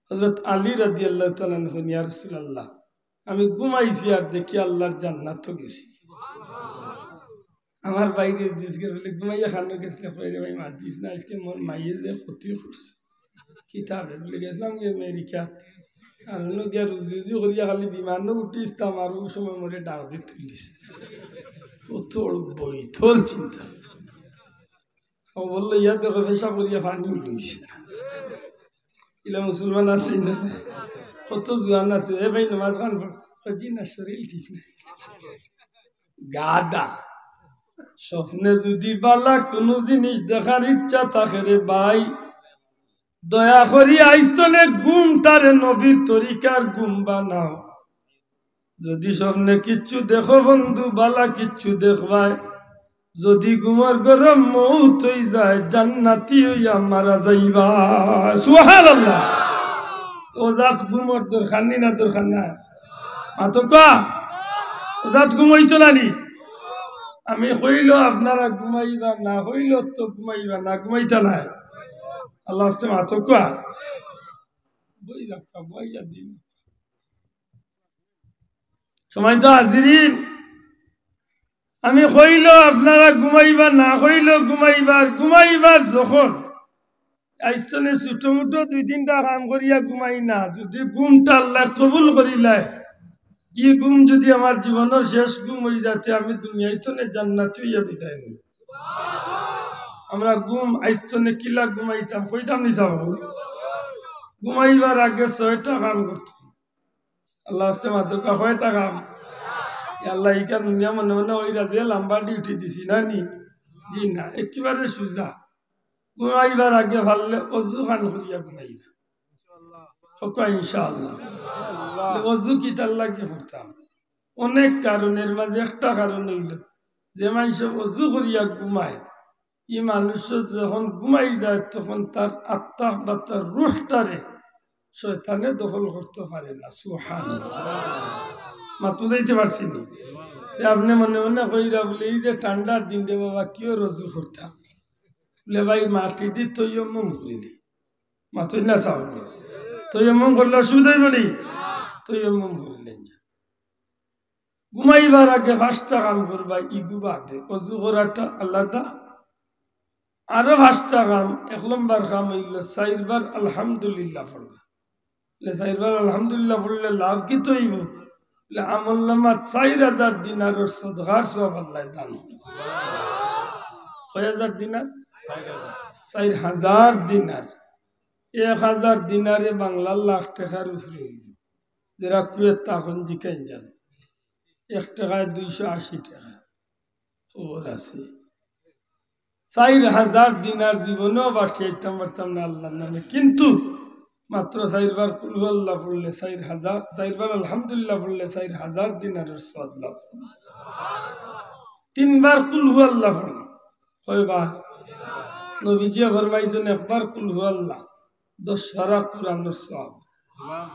হযরত আলী রাদিয়াল্লাহু তাআলা আনহু ইয়া রাসূলুল্লাহ আমি ঘুমাইছি আর দেখি আল্লাহর জান্নাত গেছি আমার বাইরে দিসকে বলে ঘুমাইয়া খানো গেছলে কইরে ভাই মা দিস না আজকে মোর মাইয়ে যে ক্ষতি করছে কিতাবে বলে গেছিলাম যে আমেরিকা আর হলো গিয়া রুজি করিয়া খালি বিমানও উঠিস্তাম আর ওই সময় মোরে ডাক দিয়ে তুলিস কত বইথল চিন্তা ও বললো ইয়া দেখো পেশা করিয়া পানি উঠিস ইলা মুসলমান আছে না কত জোয়ান আছে এ ভাই নামাজ খান জি না শরীর ঠিক না গাদা স্বপ্নে যদি বালা কোনো জিনিস দেখার ইচ্ছা থাকে রে ভাই দয়া করি আইস্তনে ঘুম তারে নবীর তরিকার ঘুম বানাও যদি স্বপ্নে কিচ্ছু দেখো বন্ধু বালা কিচ্ছু দেখবাই যদি ঘুমার গরম মৌত হয়ে যায় জান্নাতি হইয়া মারা যাইবা সুবহানাল্লাহ ও জাত ঘুমর দরকার নি না দরকার না আতকা ও জাত ঘুমাইতো নানি আমি কইল আপনারা ঘুমাইবা না হইল তো ঘুমাইবা না ঘুমাইতা না আল্লাহ আস্তে আতকা বই রাখা বইয়া দিন সময় তো হাজিরিন আমি কইল আপনারা ঘুমাইবা না হইল ঘুমাইবার যখন আইস্তনে ছোট মোটো দুই তিনটা কাম করিয়া ঘুমাই না যদি ঘুমটা আল্লাহ কবুল করিলায় ই ঘুম যদি আমার জীবনের শেষ ঘুম হয়ে যাতে আমি দুনিয়াইতনে জান্নাতি হইয়া বিদায় নিই আমরা ঘুম আইস্তনে কিলা ঘুমাইতাম কইতাম নি যাব ঘুমাইবার আগে 6টা কাম করতে আল্লাহ আস্তে মাদকা 6টা কাম আল্লাহ ইকার দুনিয়া মনে মনে ওইরা যে লম্বা ডিউটি দিছি না নি জি না একেবারে সুজা ঘুমাইবার আগে ভাললে অজু খান করিয়া ঘুমাইবা ইনশাআল্লাহ অজু কি তার লাগে করতাম অনেক কারণের মাঝে একটা কারণ হইল যে মানুষ অজু করিয়া ঘুমায় ই মানুষ যখন ঘুমাই যায় তখন তার আত্মা বা তার রুহটারে শয়তানে দখল করতে পারে না সুবহানাল্লাহ মাতু যাইতে পারছি নি আপনি মনে মনে কইরা বলে এই যে ঠান্ডার দিন রে বাবা কিও রজু করতাম বলে ভাই মাটি দি তৈয়ম্মম করিলি মাতুই না চাও তৈয়ম্মম করলে অসুবিধা হইব নি তৈয়ম্মম করিলেন ঘুমাইবার আগে 5টা কাম করবা ইগু বাদে অজু করাটা আলাদা আরো 5টা কাম 1 নম্বর কাম হইল 4 বার আলহামদুলিল্লাহ পড়বা 4 বার আলহামদুলিল্লাহ পড়লে লাভ কি তৈব আমল নামা 4000 দিনারের সদকার সওয়াব আল্লাহ দান কয় হাজার দিনার 4000 দিনার 1000 দিনারে বাংলা লাখ টাকার উপরে হইল যারা কুয়েত তখন জিকাইন যান 1 টাকায় 280 টাকা খবর আছে 4000 দিনার জীবনেও বাঁচিয়েতাম পারতাম না আল্লাহর নামে কিন্তু মাত্র 4 বার কুল আল্লাহ পড়লে 4000 4 বার আলহামদুলিল্লাহ পড়লে 4000 দিনারের সওয়াব লাভ 3 বার কুল আল্লাহ পড়লে কয়বার নবীজি ফরমাইছেন একবার কুল আল্লাহ 10 পারা কোরআনের সওয়াব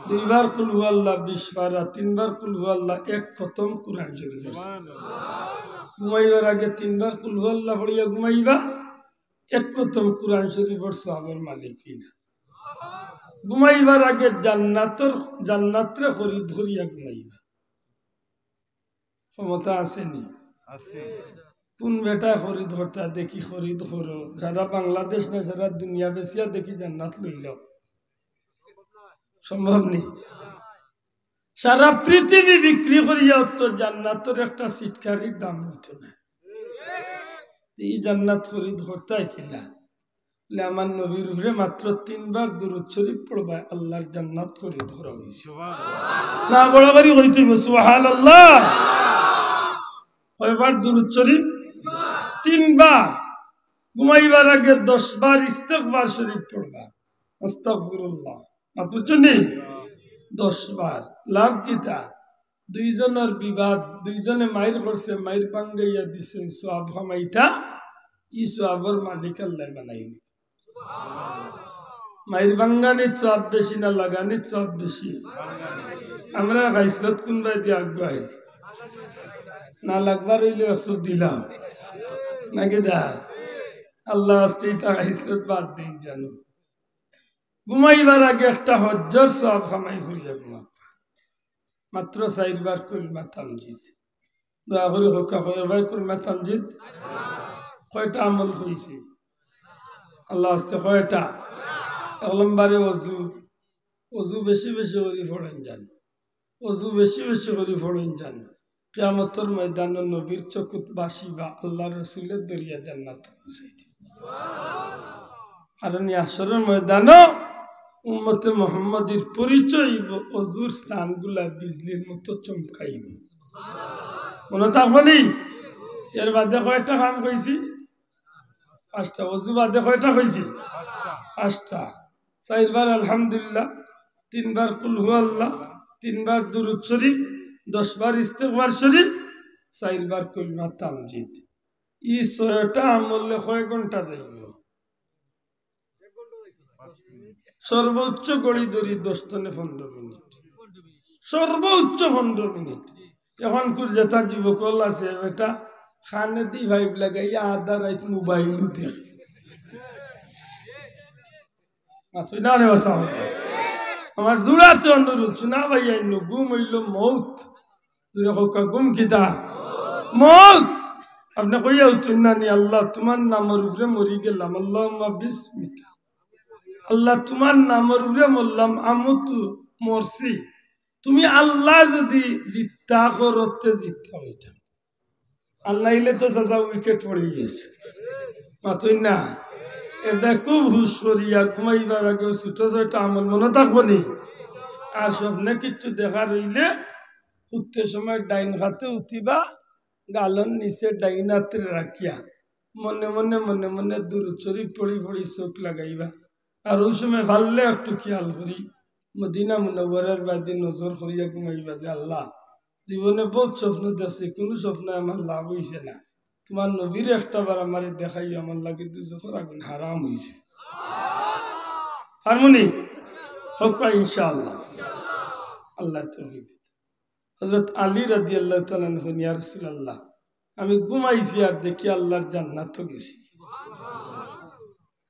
2 বার কুল আল্লাহ 20 পারা 3 বার কুল আল্লাহ 1 খতম কোরআন শরীফ ঘুমাইবার আগে 3 বার কুল আল্লাহ পড়িয়া ঘুমাইবা 1 খতম কোরআন শরীফের সওয়াবের মালিক কিনা ঘুমাইবার আগে জান্নাতরে খরিদ করিয়া ঘুমাইবা ক্ষমতা আসেনি কোন বেটা খরিদ করতা দেখি খরিদ করো সারা বাংলাদেশ না সারা দুনিয়া বেশিয়া দেখি জান্নাত লইল সম্ভব নেই সারা পৃথিবী বিক্রি করিয়া তো জান্নাতের একটা সিটকারির দাম হইতো না এই জান্নাত খরিদ করতাই কিনা আমার নবীর উপরে মাত্র 3 বার দুরূদ শরীফ পড়বা আল্লাহর জান্নাত খরিদ করা হইছে না বড় করে হইতো সুবহানাল্লাহ কয়বার দুরূদ শরীফ 3 বার ঘুমাইবার আগে 10 বার ইস্তিগফার শরীফ পড়বা আস্তাগফিরুল্লাহ বুঝছনি 10 বার লাভ কিতা দুইজনের বিবাদ দুইজনে মাইর করছে মাইর ভাঙ্গাইয়া দিছে সওয়াব কামাইতা ই সওয়াবের মালিক আল্লাহ বানাইনি মাইর ভাঙ্গানির সওয়াব বেশি না লাগানির সওয়াব বেশি আমরা গাইসলত কোনবাই দিয়ে আগুয়াই না লাগবার হইলে অসুখ দিলাম নাকি দা আল্লাহ আস্তে তা গাইসলত বাদ দিন জানো ঘুমাইবার আগে একটা হজ্জর সব খামাই করিয়া ঘুমা মাত্র 4 বার কলমা তামজিদ দয়া করে হকা হয় ভাই কলমা তামজিদ কয়টা আমল হইছে আল্লাহ আস্তে কয়টা এক নম্বরে অজু অজু বেশি বেশি করে পড়েন যান অজু বেশি বেশি করে পড়েন যান কিয়ামতের ময়দানে নবীর চকুত বাসি বা আল্লাহ রসুলের দরিয়া জান্নাত পৌঁছাইতে কারণ আসরের ময়দানে উম্মতে মুহাম্মাদের পরিচয় অজুর স্থানগুলা বিজলির মতো চমকাইব মনে থাকবনি এর বাদে কয়টা কাম কইছি 5টা অজু বাদে কয়টা কইছি 5টা 4 বার আলহামদুলিল্লাহ 3 বার কুল হু আল্লাহ 3 বার দুরূদ শরীফ 10 বার ইস্তিগফার শরীফ 4 বার কলমা তামজিদ এই 6টা আমলে কয় ঘন্টা যাইব সর্বোচ্চ গড়ি ধরি 10 থেকে 15 মিনিট সর্বোচ্চ 15 মিনিট এখন কুর যেটা যুবক আছে এটা খানে দি ভাইব লাগাইয়া আধা রাত মোবাইল দেখে আমার জোড়াতে অনুরোধ শোনা ভাই ঘুম হইল মৌত ঘুম কিতা মৌত আপনি কইয়া উঠুন না নি আল্লাহ তোমার নামের উপরে মরি গেলাম আল্লাহ বিসমিকা আল্লাহ তোমার নামের উপরে মরলাম আমতু মরছি তুমি আল্লাহ যদি জিত্তা করতে জিত্তা হইতাম আল্লাহ ইলে তো চাচা উইকেট পড়ে গেছে মাতুই না এটা খুব হুশ করিয়া ঘুমাইবার আগে ছোট ছোট আমল মনে থাকবো নি আর স্বপ্নে কিচ্ছু দেখা রইলে উঠতে সময় ডাইন হাতে উঠিবা গালন নিচে ডাইন হাতে রাখিয়া মনে মনে মনে মনে দুরূদ শরীফ পড়ি পড়ি চোখ লাগাইবা আর ওই সময় ভাললে একটু খেয়াল করি মদিনা মুনাওয়ারার বাদে নজর করিয়া ঘুমাইবা যে আল্লাহ জীবনে বহুত স্বপ্ন দেখছে কোনো স্বপ্ন আমার লাভ হয়েছে না তোমার নবীর একটা বার আমার দেখাই আমার লাগে দুজোর আগুন হারাম হয়েছে হারমোনি হকা ইনশাআল্লাহ আল্লাহ তৌফিক হযরত আলী রাদিয়াল্লাহু তাআলা আনহু ইয়া রাসূলুল্লাহ আমি ঘুমাইছি আর দেখি আল্লাহর জান্নাতে গেছি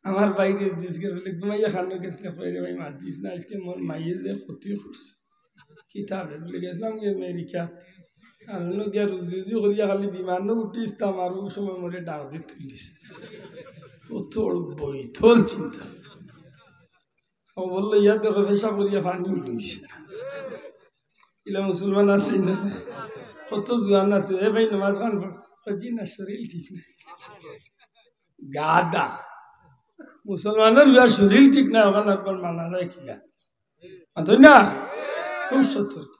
আমার বাইরে দিসকে বলে ঘুমাইয়া খানো গেছলে কইরে ভাই মা দিস না আজকে মোর মাইয়ে যে ক্ষতি করছে কিতাবে বলে গেছিলাম যে আমেরিকা আর লোক গিয়া রুজি করিয়া খালি বিমানও উঠিস্তাম আর ওই সময় মরে ডাক দিয়ে তুলিস কত বৈঠল চিন্তা ও বললো ইয়া দেখো পেশা করিয়া ফান্ডি উঠিস ইলা মুসলমান আছে না কত জোয়ান আছে এ ভাই নামাজ খান জি না শরীর ঠিক না গাদা মুসলমানের শরীর ঠিক না ওখানে একবার মানা যায় কিনা না খুব সতর্ক